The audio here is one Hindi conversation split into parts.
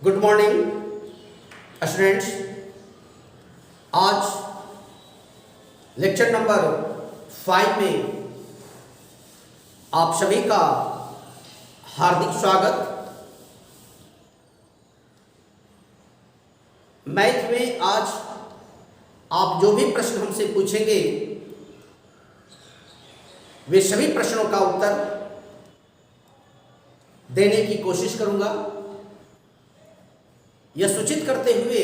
Good morning students. आज लेक्चर नंबर 5 में आप सभी का हार्दिक स्वागत। मैथ में आज आप जो भी प्रश्न हमसे पूछेंगे वे सभी प्रश्नों का उत्तर देने की कोशिश करूंगा, यह सूचित करते हुए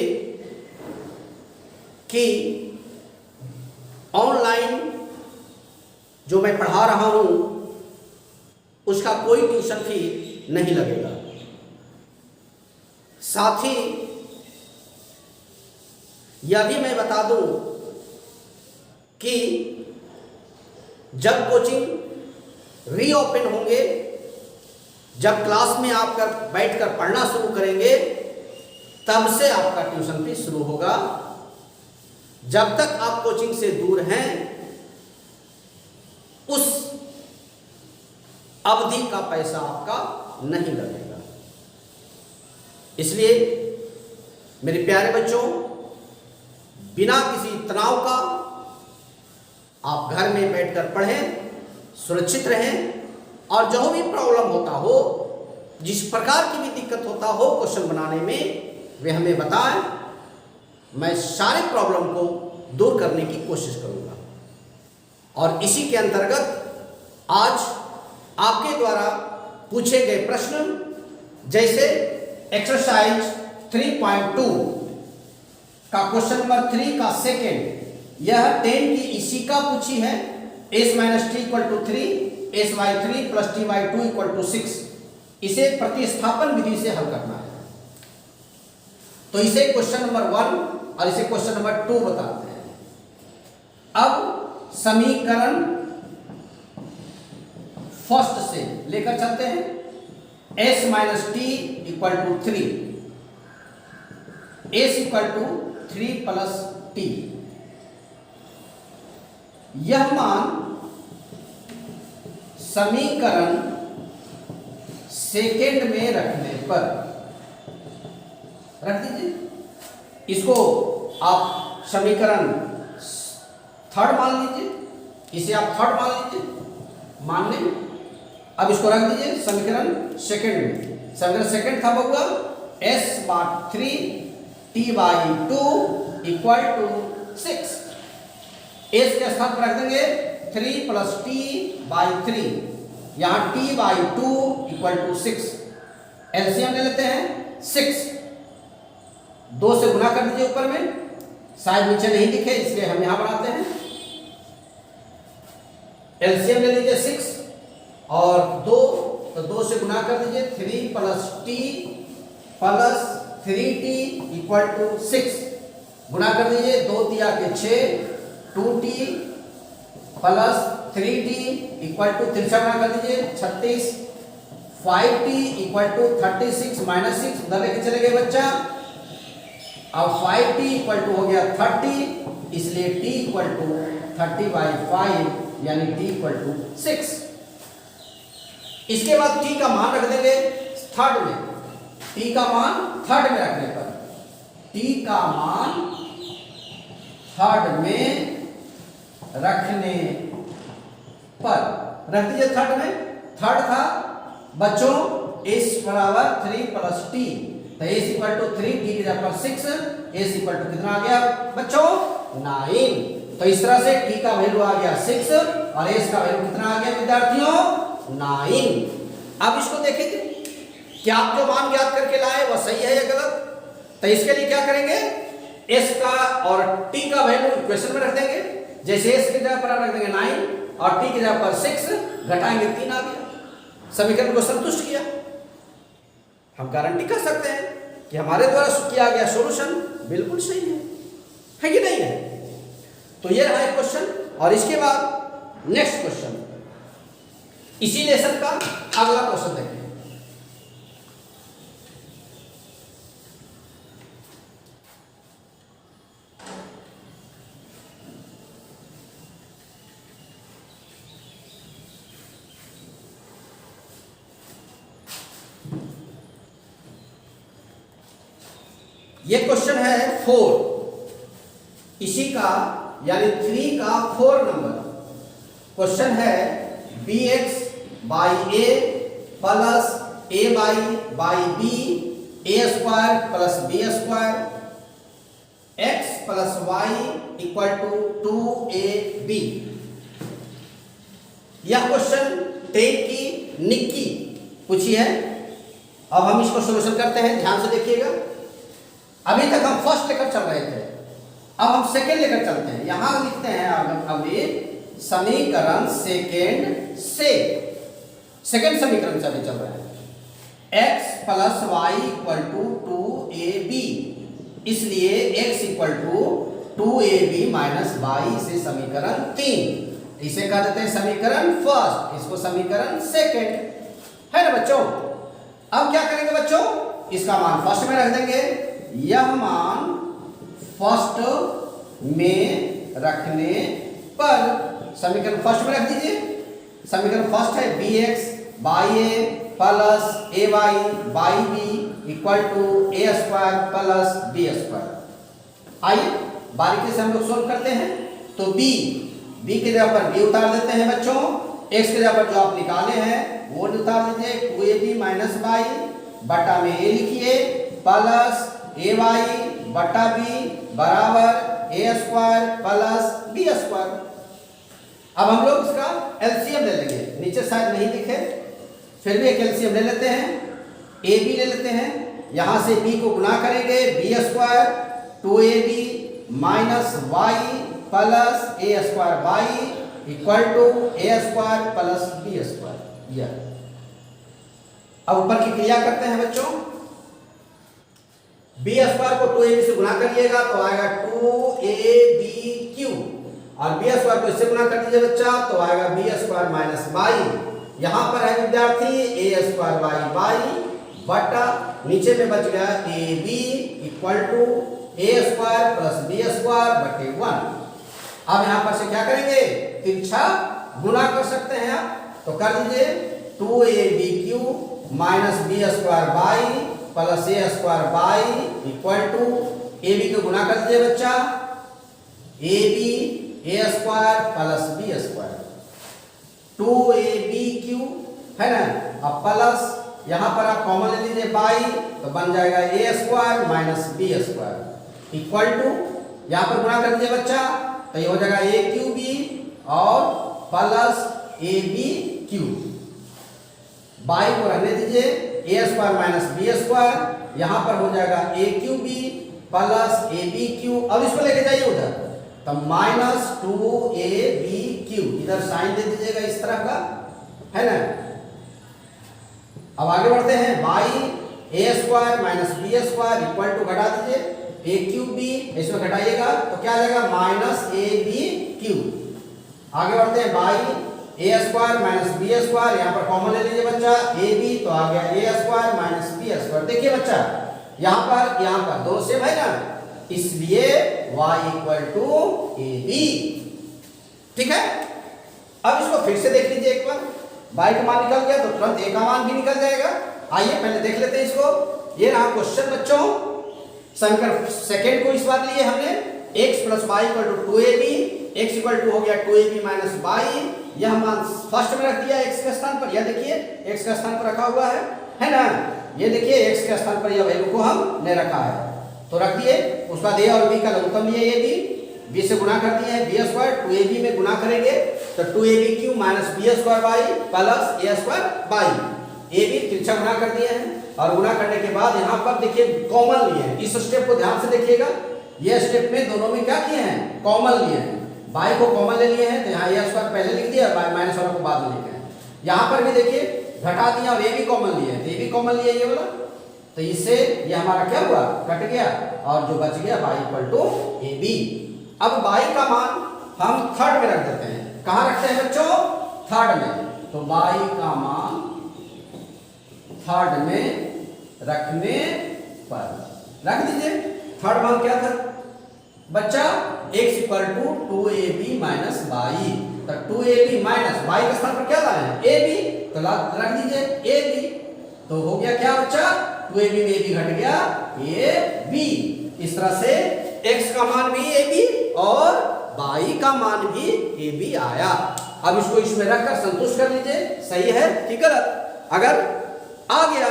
कि ऑनलाइन जो मैं पढ़ा रहा हूं उसका कोई ट्यूशन फी नहीं लगेगा। साथ ही यह भी मैं बता दूं कि जब कोचिंग रीओपन होंगे, जब क्लास में आप बैठकर पढ़ना शुरू करेंगे, तब से आपका ट्यूशन फीस शुरू होगा। जब तक आप कोचिंग से दूर हैं उस अवधि का पैसा आपका नहीं लगेगा। इसलिए मेरे प्यारे बच्चों, बिना किसी तनाव का आप घर में बैठकर पढ़ें, सुरक्षित रहें और जो भी प्रॉब्लम होता हो, जिस प्रकार की भी दिक्कत होता हो क्वेश्चन बनाने में, वे हमें बताएं। मैं सारे प्रॉब्लम को दूर करने की कोशिश करूंगा। और इसी के अंतर्गत आज आपके द्वारा पूछे गए प्रश्न, जैसे एक्सरसाइज 3.2 का क्वेश्चन नंबर 3 का सेकेंड, यह 10 की इसी का पूछी है। s - t = 3, s/3 + t/2 = 6। इसे प्रतिस्थापन विधि से हल करना है। तो इसे क्वेश्चन नंबर 1 और इसे क्वेश्चन नंबर 2 बताते हैं। अब समीकरण फर्स्ट से लेकर चलते हैं। s - t = 3, s = 3 + t। यह मान समीकरण सेकेंड में रखने पर रख दीजिए। इसको आप समीकरण थर्ड मान लीजिए, इसे आप थर्ड मान लीजिए, मान लें। अब इसको रख दीजिए समीकरण सेकेंड में। समीकरण सेकेंड था बउआ s/3 t/2 = 6। s के स्थान पर रख देंगे 3 + t/3, यहां t/2 = 6। एलसीएम ले लेते हैं 6, 2 से गुना कर दीजिए ऊपर में, शायद नीचे नहीं दिखे इसलिए हम यहां बनाते हैं। एलसीएम ले लीजिए 6 और 2, तो 2 से गुना कर दीजिए 3 + t + 3t = 6। गुना कर दीजिए 2 तिया के 6, 2t + 3t = 3 गुना कर दीजिए 36, 5t = 36 - 6 उधर लेके चले गए बच्चा। अब 5t = हो गया 30, इसलिए t = 30/5 यानी t = 6। इसके बाद t का मान रख देंगे थर्ड में। t का मान थर्ड में रखने पर, t का मान थर्ड में रखने पर रख दीजिए थर्ड में। थर्ड था बच्चों s = 3 + t, तो s = 3, t की जगह पर 6, s = कितना आ गया बच्चों 9। तो इस तरह से t का वैल्यू आ गया 6 और s का वैल्यू कितना आ गया विद्यार्थियों 9। अब इसको देखेंगे कि आप जो मान ज्ञात करके लाए वह सही है या गलत। तो इसके लिए क्या करेंगे, s का और t का वैल्यू इक्वेशन में रख देंगे। जैसे s की जगह पर रख देंगे 9 और t की जगह पर 6, घटाएंगे 3 आ गया। समीकरण को संतुष्ट किया। हम गारंटी कर सकते हैं कि हमारे द्वारा किया गया सॉल्यूशन बिल्कुल सही है कि नहीं है। तो ये रहा एक क्वेश्चन। और इसके बाद नेक्स्ट क्वेश्चन, इसी लेसन का अगला क्वेश्चन देखते हैं। ये क्वेश्चन है 4, इसी का यानी 3 का 4 नंबर क्वेश्चन है bx by a plus a by b a square plus b square x plus y equal to 2ab। यह क्वेश्चन 10 की निक्की पूछी है। अब हम इसको सॉल्यूशन करते हैं, ध्यान से देखिएगा। अभी तक हम फर्स्ट लेकर चल रहे थे, अब हम सेकेंड लेकर चलते हैं। यहां लिखते हैं अभी समीकरण सेकेंड समीकरण से अभी चल रहे हैं। x plus y equal to 2ab, इसलिए x equal to 2ab minus y से समीकरण 3, इसे कह देते हैं समीकरण फर्स्ट, इसको समीकरण सेकेंड है ना बच्चों। अब क्या करेंगे बच्चों, इसका मान फर्स्ट में रख देंगे। यह मान फर्स्ट में रखने पर समीकरण फर्स्ट में रख दीजिए। समीकरण फर्स्ट है bx by a plus a by b equal to a square plus b square. आइए बारीकी से हम लोग सोल्व करते हैं। तो b की जगह पर b उतार देते हैं बच्चों, x की जगह पर जो आप निकाले हैं वो उतार दीजिए, 2ab माइनस बाई बटा में a लिखिए प्लस a बटा b बराबर a square plus b square. अब हम लोग इसका एलसीएम ले लेंगे, नीचे शायद नहीं दिखे, फिर भी एक एलसीएम ले लेते हैं, ए बी ले लेते हैं। यहां से b को गुना करेंगे, B square 2ab minus y plus a square y equal to a square plus b square. यह अब ऊपर की क्रिया करते हैं बच्चों। बी स्क्वायर को 2ab से गुना करिएगा तो आएगा 2ab और बी स्क्वायर को इससे गुना कर दीजिए बच्चा तो आएगा बी स्क्वायर माइनस बाई। यहां पर है विद्यार्थी a स्क्वायर बाई बटा नीचे में बच गया ab equal to a square plus b square बटे 1। अब यहां पर से क्या करेंगे, तिरछा गुना कर सकते हैं आप, तो कर दीजिए 2ab minus b square by plus a square by equal to ab को गुना कर दीजिए बच्चा, ab a square plus b square 2ab है ना। अब प्लस यहां पर आप कॉमन ले लीजिए बाई तो बन जाएगा a square minus b square equal to यहां पर गुना कर दीजिए बच्चा तो ये हो जाएगा a क्यूब और प्लस ab बाई को रहने दीजिए, a square minus b square यहां पर हो जाएगा a क्यूब प्लस ab। अब इसको लेके जाइए उधर तो माइनस 2ab, इधर साइन दे दीजिएगा इस तरह का है ना। अब आगे बढ़ते हैं, by a square minus b square equal to घटा दीजिए a क्यूब b, इसमें घटाइएगा तो क्या आ जाएगा माइनस ab। आगे बढ़ते हैं, by a square minus b square यहां पर कॉमन ले लीजिए बच्चा ab तो आ गया a square minus b square. देखिए बच्चा यहां पर दो सेम है ना, इसलिए y इक्वल टू ab। ठीक है, अब इसको फिर से देख लीजिए एक बार, y का मान निकल गया तो तुरंत a का मान भी निकल जाएगा। आइए पहले देख लेते हैं इसको। ये रहा क्वेश्चन बच्चों, समीकरण सेकेंड को इस बार लिए हमने x plus y equal to 2ab, x equal to हो गया 2ab माइनस वाई, यह मान फर्स्ट में रख दिया x के स्थान पर। यह देखिए x के स्थान पर रखा हुआ है ना, ये देखिए x के स्थान पर यह वैल्यू को हमने रखा है तो रख दिए। उसके बाद a और b का लघुत्तम लिए ab, b से गुना कर दिए है b स्क्वायर, 2ab में गुना करेंगे तो 2ab cube minus b square by plus a square by, ab तिरछा गुना कर दिए हैं और गुना करने के बाद यहाँ पर देखिए कॉमन लिए हैं। इस स्टेप को ध्यान से देखिएगा, ये स्टेप में दोनों में क्या किए हैं, कॉमन लिए हैं। बाई को कॉमन ले लिए हैं तो यहाँ a स्क्वायर पहले लिख दिया, बाई माइनस वाला को बाद में लिखे हैं। यहाँ पर भी देखिए घटा दिया और a भी कॉमन लिए हैं, तो a भी कॉमन लिए ये वाला, तो इससे ये हमारा क्या हुआ, कट गया और जो बच गया y इक्वल टू ab। अब y का मान हम थर्ड में रख देते हैं। कहाँ रखते हैं बच्चों, थर्ड में, तो y का मान थर्ड में रखने पर रख दीजिए। थर्ड मान क्या था बच्चा, x equal to 2ab minus y, तो 2ab माइनस वाई के स्थान पर क्या लाए हैं ab, तो रख दीजिए ab, तो हो गया क्या बच्चा 2ab में ab घट गया ab। इस तरह से x का मान भी ए बी और y का मान भी ए बी आया। अब इसको इसमें रखकर संतुष्ट कर लीजिए, सही है कि गलत। अगर आ गया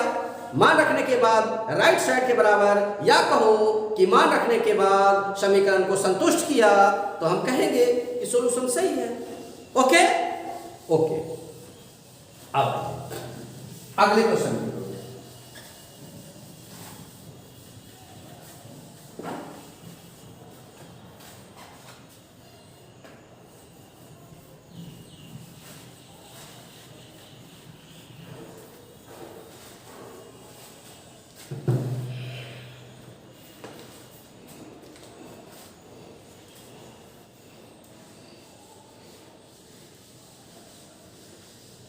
मान रखने के बाद राइट साइड के बराबर, या कहो कि मान रखने के बाद समीकरण को संतुष्ट किया, तो हम कहेंगे कि सॉल्यूशन सही है। ओके ओके, अब अगले क्वेश्चन।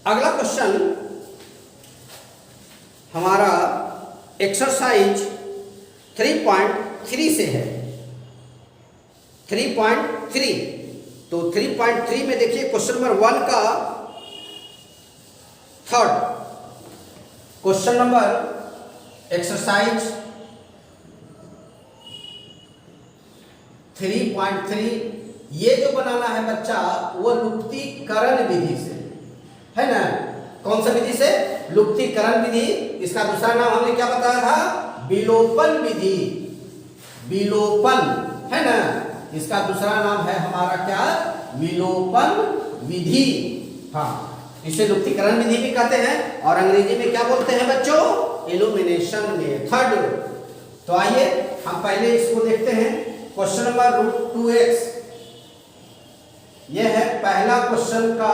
अगला क्वेश्चन हमारा एक्सरसाइज 3.3 से है। 3.3, तो 3.3 में देखिए क्वेश्चन नंबर 1 का थर्ड क्वेश्चन नंबर एक्सरसाइज 3.3, ये जो बनाना है बच्चा वो लुप्तीकरण विधि से है ना। कौन सा विधि से? लुप्तीकरण विधि। इसका दूसरा नाम हमने क्या बताया था? विलोपन विधि। विलोपन है ना, इसका दूसरा नाम है हमारा क्या? विलोपन विधि। हाँ, इसे लुप्तीकरण विधि भी कहते हैं और अंग्रेजी में क्या बोलते हैं बच्चों? Illumination method. तो आइए हम पहले इसको देखते हैं। क्वेश्चन नंबर √2x, यह है पहला क्वेश्चन का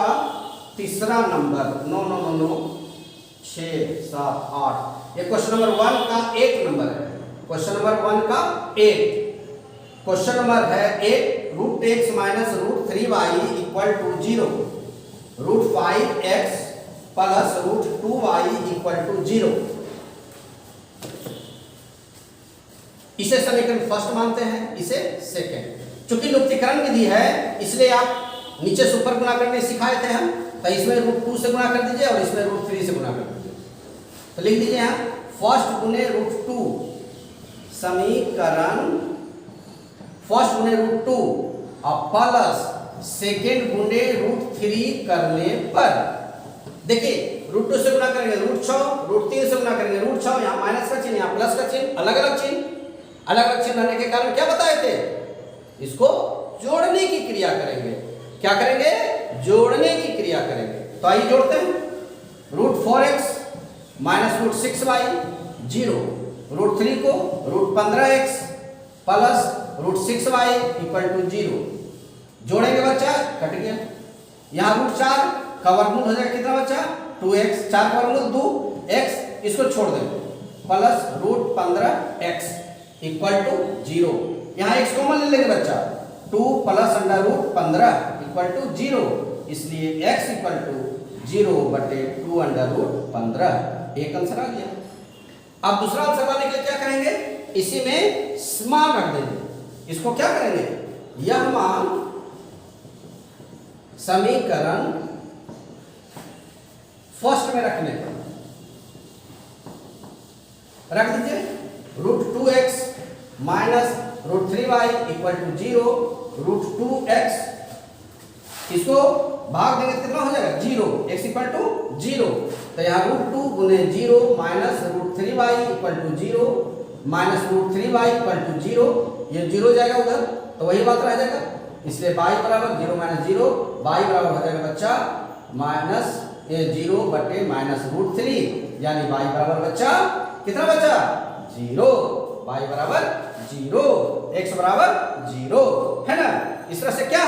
तीसरा नंबर। 6, 7, 8, ये क्वेश्चन नंबर 1 का 1 नंबर है। क्वेश्चन नंबर 1 का 1 क्वेश्चन नंबर है 1, √x minus √3y equal to 0, √5x plus √2y equal to 0। इसे समीकरण फर्स्ट मानते हैं, इसे सेकंड। चूंकि लुप्तीकरण विधि है इसलिए आप नीचे से ऊपर गुणा करने सिखाए थे हम, तो इसमें √2 से गुणा कर दीजिए और इसमें √3 से गुणा कर दीजिए। तो लिख दीजिए यहाँ फर्स्ट गुने √2 समीकरण, फर्स्ट गुने √2 और प्लस सेकेंड गुने √3 करने पर, देखिए √2 से गुणा करेंगे √6, √3 से गुणा करेंगे √6, यहाँ माइनस का चिन्ह, यहाँ प्लस का चिन्ह, अलग अलग चिन्ह। अलग अलग चिन्ह रहने के कारण क्या बताए थे? इसको जोड़ने की क्रिया करेंगे। क्या करेंगे? जोड़ने की क्रिया करेंगे। तो आइए जोड़ते हैं। √4x माइनस √6y 0, √3 को √15x plus √6y equal to 0। जोड़ेंगे बच्चा, कट गया। यहाँ √4 का वर्गमूल हो जाएगा कितना बच्चा? 2x, 4 का वर्गमूल 2x, इसको छोड़ देंगे, प्लस √15x इक्वल टू 0। यहाँ x कॉमन ले लेंगे बच्चा, 2 प्लस √15 इक्वल टू 0, इसलिए x इक्वल टू 0 बटे 2 √15। एक आंसर आ गया। अब दूसरा आंसर पाने के लिए क्या करेंगे? इसी में मान रख देंगे। इसको क्या करेंगे? यह मान समीकरण फर्स्ट में रखने पर रख दीजिए। √2x minus √3y equal to 0, √2x, इसको भाग देंगे कितना हो जाएगा? 0, x इक्वल टू 0। तो यहाँ √2 गुने 0 minus √3y equal to 0 minus √3y equal to 0, ये 0 जाएगा उधर, तो वही बात रह जाएगा। इसलिए y बराबर 0 माइनस 0, y बराबर हो जाएगा बच्चा माइनस 0 बटे माइनस √3, यानी y बराबर बच्चा कितना बच्चा? 0। y बराबर 0, x बराबर 0, है ना। इस तरह से क्या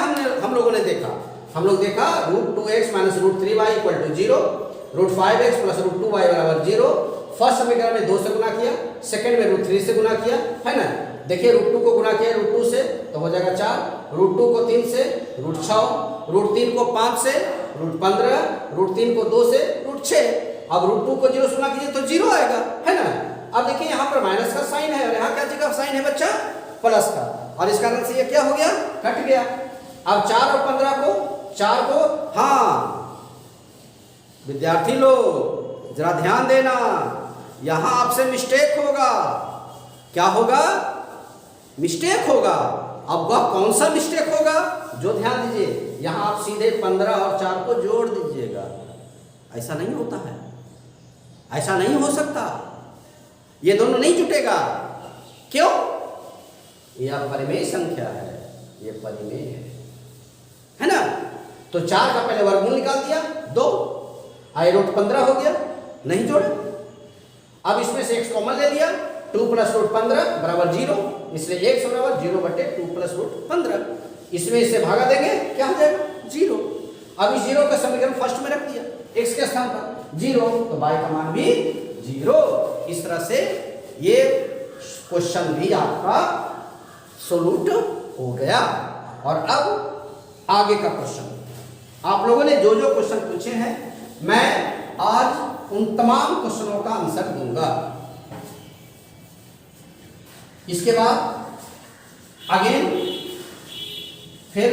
हम लोगों ने देखा? हम लोग देखा √2x minus √3y equal to 0, √5x plus √2y बराबर 0। फर्स्ट समीकरण में 2 से गुणा किया, सेकंड में √3 से गुणा किया, है ना। देखिए √2 को गुणा किया √2 से तो हो जाएगा 4, √2 को 3 से √6, √3 को 5 से √15, √3 को 2 से √6। अब √2 को 0 से गुणा कीजिए तो 0 आएगा, है ना। अब देखिए यहाँ पर माइनस का साइन है और यहाँ क्या चीज का साइन है बच्चा? प्लस का, और इस कारण से ये क्या हो गया? कट गया। अब 4 और 15 को, 4 को, हाँ विद्यार्थी लोग जरा ध्यान देना, यहां आपसे मिस्टेक होगा। क्या होगा? मिस्टेक होगा। अब वह कौन सा मिस्टेक होगा, जो ध्यान दीजिए, यहाँ आप सीधे 15 और 4 को जोड़ दीजिएगा। ऐसा नहीं होता है, ऐसा नहीं हो सकता, ये दोनों नहीं जुटेगा। क्यों? यह परिमेय संख्या है, ये परिमेय है ना। तो 4 का पहले वर्गमूल निकाल दिया 2, आई रूट 15 हो गया, नहीं जोड़े। अब इसमें से x कॉमन ले लिया, 2 + रूट 15 बराबर 0, इसलिए x बराबर 0/2 + रूट 15। इसमें इसे भागा देंगे, क्या हो जाएगा 0। अब इस 0 का समीकरण फर्स्ट में रख दिया, x के स्थान पर 0, तो y का मान भी 0। इस तरह से ये क्वेश्चन भी आपका सोल्यूट हो गया। और अब आगे का क्वेश्चन, आप लोगों ने जो जो क्वेश्चन पूछे हैं, मैं आज उन तमाम क्वेश्चनों का आंसर दूंगा। इसके बाद अगेन फिर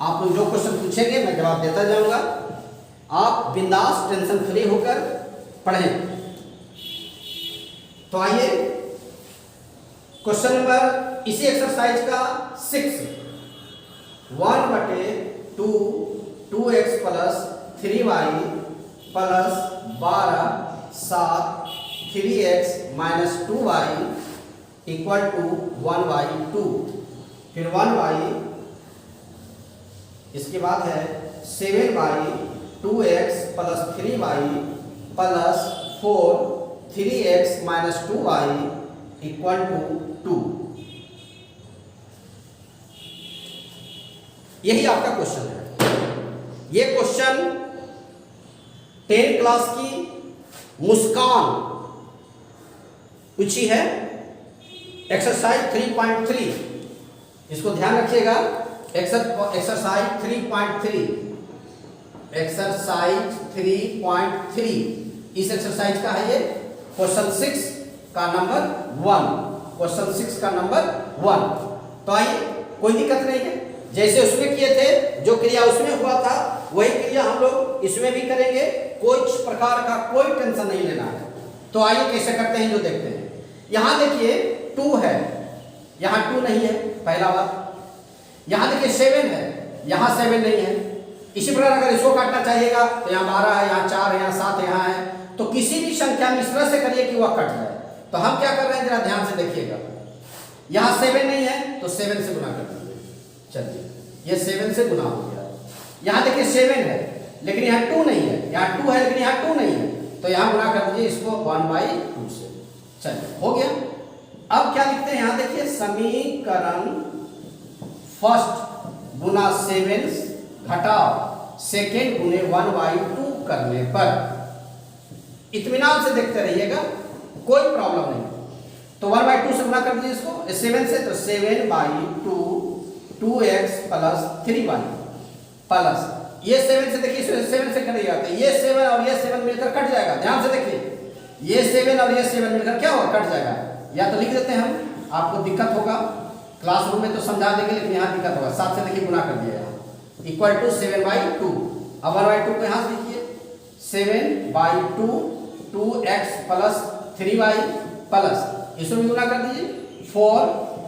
आप लोग जो क्वेश्चन पूछेंगे मैं जवाब देता जाऊंगा। आप बिंदास टेंशन फ्री होकर पढ़ें। तो आइए क्वेश्चन नंबर इसी एक्सरसाइज का 6, 1/2 2x + 3y + 12 7 3x - 2y = 1/2। फिर 1y, इसके बाद है 7y 2x + 3y + 4 3x - 2y = 2। यही आपका क्वेश्चन है। ये क्वेश्चन 10 क्लास की मुस्कान पूछी है, एक्सरसाइज 3.3। इसको ध्यान रखिएगा, एक्सरसाइज 3.3, एक्सरसाइज 3.3 इस एक्सरसाइज का है ये क्वेश्चन 6 का नंबर 1, क्वेश्चन 6 का नंबर 1। तो आइए, कोई दिक्कत नहीं है, जैसे उसमें किए थे, जो क्रिया उसमें हुआ था वही क्रिया हम लोग इसमें भी करेंगे। कोई प्रकार का कोई टेंशन नहीं लेना है। तो आइए कैसे करते हैं जो देखते हैं। यहां देखिए 2 है, यहां 2 नहीं है, पहला बात। यहां देखिए 7 है, यहां 7 नहीं है। इसी प्रकार अगर इसको काटना चाहिएगा तो यहाँ 12 है, यहाँ 4 है, यहाँ 7 यहाँ है। तो किसी भी संख्या में इस तरह से करिए कि वह कट जाए। तो हम क्या कर रहे हैं, जरा ध्यान से देखिएगा। यहाँ 7 नहीं है तो 7 से गुना कर दीजिए। चलिए, ये 7 से गुना हो गया। यहाँ देखिए 7 है लेकिन यहाँ 2 नहीं है, यहाँ 2 है लेकिन यहाँ 2 नहीं है, तो यहाँ गुना कर दीजिए इसको 1/2 से। चलिए, हो गया। अब क्या लिखते हैं, यहाँ देखिए समीकरण फर्स्ट गुना 7 घटाओ सेकेंड गुने 1/2 करने पर, इत्मीनान से देखते रहिएगा, कोई प्रॉब्लम नहीं। तो 1/2 से गुना कर दीजिए इसको 7 से, तो 7/2 2x + 3y प्लस ये 7 से देखिए 7 से कटिएगा, तो ये 7 और ये 7 मिलकर कट जाएगा। ध्यान से देखिए, ये 7 और ये 7 मिलकर क्या होगा, कट जाएगा। या तो लिख देते हैं हम, आपको दिक्कत होगा, क्लासरूम में तो समझा देंगे लेकिन यहाँ दिक्कत होगा। 7 से देखिए गुना कर दिया यहाँ, = 7/2। अब 1/2 को यहाँ से लिखिए, 7/2 2x + 3y प्लस इसको भी गुना कर दीजिए 4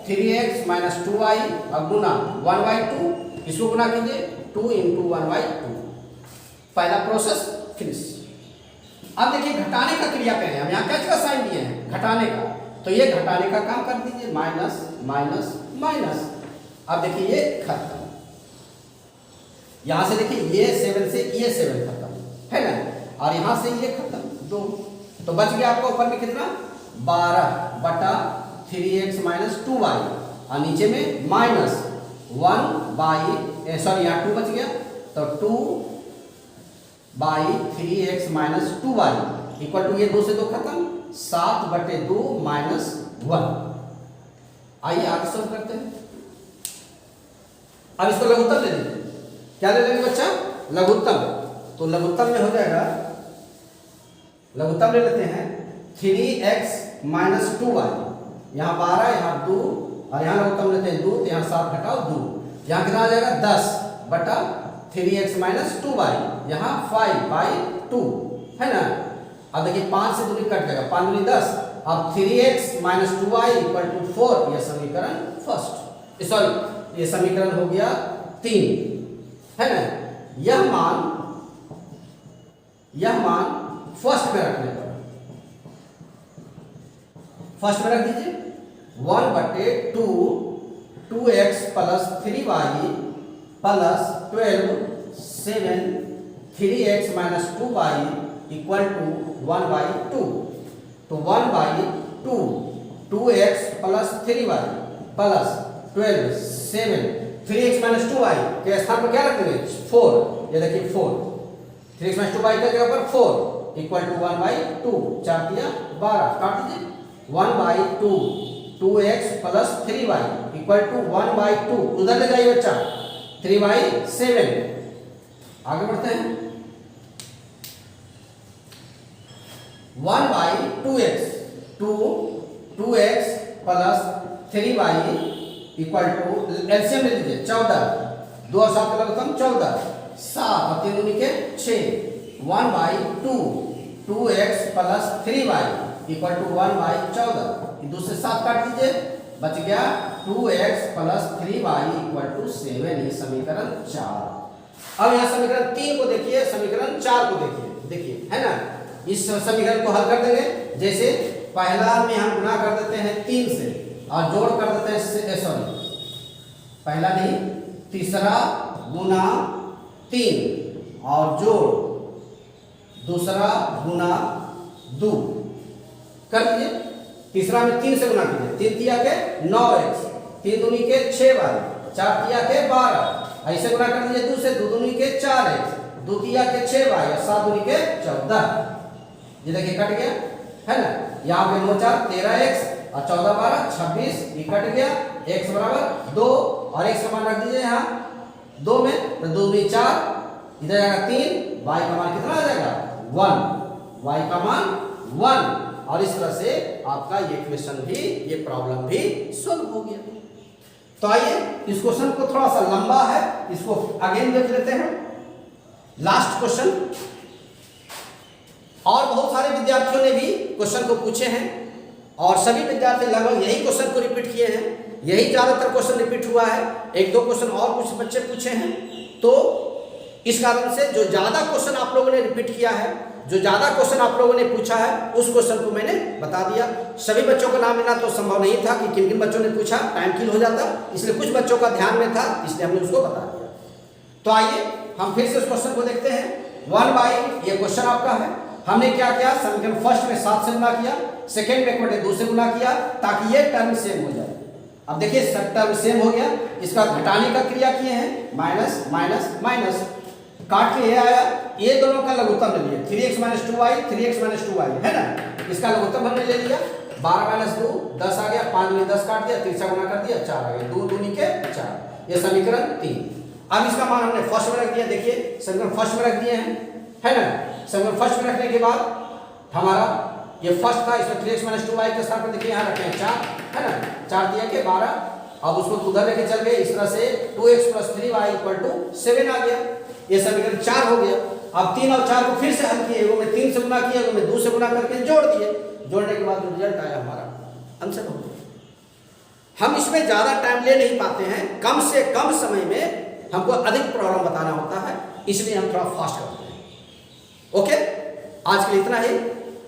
3x - 2y और गुना 1/2, इसको गुना कीजिए 2 × 1/2। पहला प्रोसेस फिनिश। अब देखिए घटाने का क्रिया करें, हम यहाँ क्या साइन दिए हैं, घटाने का, तो ये घटाने का काम कर दीजिए, माइनस माइनस माइनस। अब देखिए ये खत्म, यहां से देखिए ये 7 से ये 7 खत्म है ना, और यहां से ये खत्म 2, तो बच गया आपको ऊपर में कितना 12/3x - 2y और नीचे में माइनस 1/, सॉरी यहाँ 2 बच गया, तो 2/3x - 2y = ये 2 से 2 खत्म, 7/2 - 1। आइए आगे सॉल्व करते हैं। अब इसको लघुत्तम ले लेते हैं। क्या ले लेंगे बच्चा, लघुत्तम। तो लघुत्तम में हो जाएगा, लघुत्तम ले लेते हैं 3x - 2y, यहाँ 12 यहाँ 2 और यहाँ लघुत्तम लेते हैं 2, तो यहाँ 7 घटाओ 2, यहाँ कितना आ जाएगा 10/3x - 2y, यहाँ 5/2 है ना। अब देखिए 5 से 2 कट जाएगा, 5 × 10 अब 3x minus 2y equal to 4, यह समीकरण फर्स्ट, सॉरी ये समीकरण हो गया 3, है ना। यह मान फर्स्ट में रखने पर, फर्स्ट में रख दीजिए 1/2 2x plus 3y plus 12 7 3x minus 2y equal to 1/2। तो 1/2 2x plus 3y plus 12 7 3x minus 2y के स्थान पर क्या रख देंगे 4, ये देखिए 4, 3x माइनस 2y के जगह पर 4 इक्वल टू 1/2, 4 दिया 12, काट दीजिए 1/2 2x plus 3y equal to 1/2, उधर ले जाइए बच्चा 3/7। आगे बढ़ते हैं 1/2x 2x plus 3y equal to LCM ले लीजिए 14, 2 और 7 का लघुत्तम 14, 7 और 3 दूनी के 6, 1/2 2x plus 3y equal to 1/14, दूसरे 7 काट दीजिए, बच गया 2x plus 3y equal to 7, ये समीकरण 4। अब यहाँ समीकरण 3 को देखिए, समीकरण 4 को देखिए, है ना। इस समीकरण को हल कर देंगे, जैसे पहला में हम गुणा कर देते हैं 3 से और जोड़ कर देते हैं, सॉरी पहला नहीं तीसरा गुना 3 और जोड़ दूसरा गुना 2 कर दीजिए। तीसरा में 3 से गुना कीजिए, 3 तिया के 9x, 3 दूनी के 6y, 4 तिया के 12, ऐसे गुना कर दीजिए 2 से, 2 दूनी के 4x, 2 तिया के 6y और 7 दूनी के 14, ये देखिए कट गया, है ना। यहाँ पे 9 4 13x और 14 12 26, ये कट गया, x बराबर 2 और x का मान रख दीजिए यहाँ 2 में, तो 2 दूनी 4, इधर जाएगा 3, y का मान कितना आ जाएगा 1, y का मान 1, और इस तरह से आपका ये क्वेश्चन भी, ये प्रॉब्लम भी सॉल्व हो गया। तो आइए इस क्वेश्चन को थोड़ा सा लंबा है, इसको अगेन देख लेते हैं, लास्ट क्वेश्चन। और बहुत सारे विद्यार्थियों ने भी क्वेश्चन को पूछे हैं और सभी विद्यार्थी लगभग यही क्वेश्चन को रिपीट किए हैं, यही ज्यादातर क्वेश्चन रिपीट हुआ है, 1-2 क्वेश्चन और कुछ बच्चे पूछे हैं। तो इस कारण से जो ज्यादा क्वेश्चन आप लोगों ने रिपीट किया है, जो ज्यादा क्वेश्चन आप लोगों ने पूछा है, उस क्वेश्चन को मैंने बता दिया। सभी बच्चों का नाम लेना तो संभव नहीं था कि किन किन बच्चों ने पूछा, टाइम किल हो जाता, इसलिए कुछ बच्चों का ध्यान में था, इसलिए हमने उसको बता दिया। तो आइए हम फिर से उस क्वेश्चन को देखते हैं। 1/, ये क्वेश्चन आपका है, हमने क्या किया, समीकरण फर्स्ट में 7 से गुना किया, सेकेंड में 2 से गुना किया, ताकि ये टर्म सेम हो जाए। अब देखिए सब टर्म सेम हो गया, इसका घटाने का क्रिया किए हैं, माइनस माइनस माइनस, काट के ये आया, ये दोनों का लघुत्तम ले लिया 3x minus 2y 3x minus 2y, है ना। इसका लघुत्तम हमने ले लिया, 12 माइनस 2 10 आ गया, 5 में 10 काट दिया, 3 से गुना कर दिया 4 आ गया, 2 दूनी के 4, ये समीकरण 3। अब इसका मान हमने फर्स्ट में रख दिया, देखिए समीकरण फर्स्ट में रख दिए हैं, है ना। समीकरण फर्स्ट में रखने के बाद हमारा ये फर्स्ट था, इसमें 3x माइनस 2y के स्थान पर देखिए यहाँ रखे हैं 4, है ना, 4 दिया के 12, अब उसको उधर लेके चल गए, इस तरह से 2x plus 3y equal to 7 आ गया, ये समीकरण 4 हो गया। अब 3 और 4 को फिर से हल किए, वो में 3 से गुना किया, वो में 2 से गुना करके जोड़ दिए, जोड़ने के बाद जो रिजल्ट आया हमारा आंसर हो गया। हम इसमें ज्यादा टाइम ले नहीं पाते हैं, कम से कम समय में हमको अधिक प्रॉब्लम बताना होता है, इसलिए हम थोड़ा फास्ट करते हैं। ओके, आज के लिए इतना ही,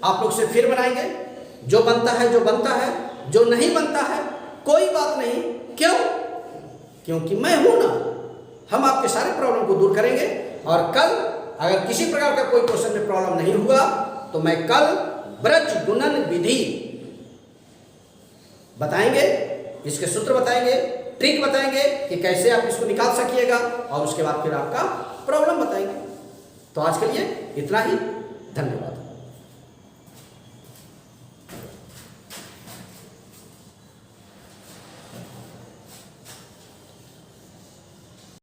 आप लोग से फिर बनाएंगे, जो बनता है जो बनता है, जो नहीं बनता है कोई बात नहीं, क्यों, क्योंकि मैं हूं ना। हम आपके सारे प्रॉब्लम को दूर करेंगे, और कल अगर किसी प्रकार का कोई क्वेश्चन में प्रॉब्लम नहीं हुआ तो मैं कल ब्रज गुणन विधि बताएंगे, इसके सूत्र बताएंगे, ट्रिक बताएंगे कि कैसे आप इसको निकाल सकिएगा, और उसके बाद फिर आपका प्रॉब्लम बताएंगे। तो आज के लिए इतना ही, धन्यवाद।